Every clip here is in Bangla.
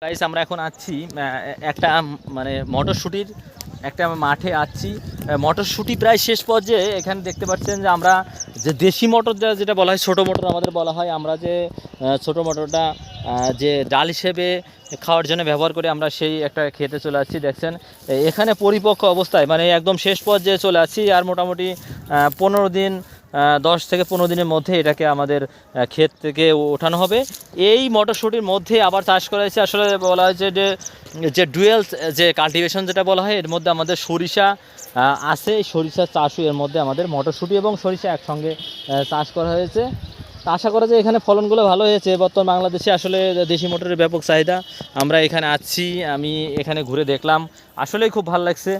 গাইস আমরা এখন আছি একটা মানে মটরশুটির একটা মাঠে আছি। মটরশুটি প্রায় শেষ পর্যায়ে। এখানে দেখতে পাচ্ছেন যে আমরা যে দেশি মটর যেটা বলা হয় ছোটো মটর আমাদের বলা হয়, আমরা যে ছোটো মটরটা যে ডাল হিসেবে খাওয়ার জন্য ব্যবহার করে আমরা সেই একটা খেতে চলে আসছি। দেখছেন এখানে পরিপক্ক অবস্থায় মানে একদম শেষ পর্যায়ে চলে আসছি। আর মোটামুটি 15 দিন 10 থেকে 15 দিনের মধ্যে এটাকে আমাদের ক্ষেত থেকে ওঠানো হবে। এই মটরশুটির মধ্যে আবার চাষ করা হয়েছে, আসলে বলা হয়েছে যে ডুয়েল যে কাল্টিভেশন যেটা বলা হয়, এর মধ্যে আমাদের সরিষা আছে। সরিষা চাষও এর মধ্যে আমাদের মটরশুটি এবং সরিষা একসঙ্গে চাষ করা হয়েছে। আশা করা যায় এখানে ফলনগুলো ভালো হয়েছে। বর্তমান বাংলাদেশে আসলে দেশি মটরের ব্যাপক চাহিদা। আমরা এখানে আছি, আমি এখানে ঘুরে দেখলাম, আসলেই খুব ভালো লাগছে।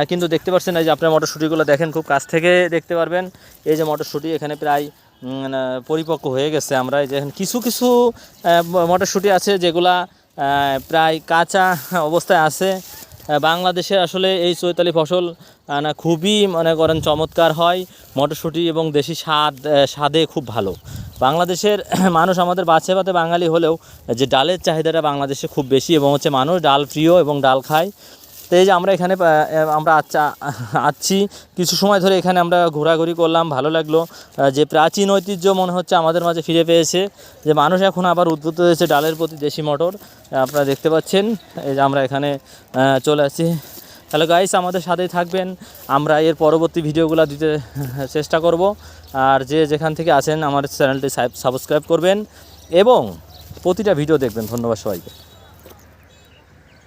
কিন্তু দেখতে পাচ্ছেন এই যে আপনার মটরশুটিগুলো দেখেন, খুব কাছ থেকে দেখতে পারবেন। এই যে মটরশুটি এখানে প্রায় পরিপক্ক হয়ে গেছে। আমরা এই যে কিছু কিছু মটরশুটি আছে যেগুলা প্রায় কাঁচা অবস্থায় আছে। বাংলাদেশে আসলে এই চৈতালি ফসল না খুবই মনে করেন চমৎকার হয়। মটরশুঁটি এবং দেশি স্বাদে খুব ভালো। বাংলাদেশের মানুষ আমাদের বাছে ভাতে বাঙালি হলেও যে ডালের চাহিদাটা বাংলাদেশে খুব বেশি এবং হচ্ছে মানুষ ডাল প্রিয় এবং ডাল খায়। তো এই যে আমরা এখানে আমরা আছি কিছু সময় ধরে, এখানে আমরা ঘোরাঘুরি করলাম, ভালো লাগলো। যে প্রাচীন ঐতিহ্য মনে হচ্ছে আমাদের মাঝে ফিরে পেয়েছে, যে মানুষ এখন আবার উদ্বুদ্ধ হয়েছে ডালের প্রতি। দেশি মটর আপনারা দেখতে পাচ্ছেন। এই যে আমরা এখানে চলে আসছি। হ্যালো গাইস, আমাদের সাথেই থাকবেন, আমরা এর পরবর্তী ভিডিওগুলো দিতে চেষ্টা করব। আর যে যেখান থেকে আছেন আমার চ্যানেলটি সাবস্ক্রাইব করবেন এবং প্রতিটা ভিডিও দেখবেন। ধন্যবাদ সবাইকে।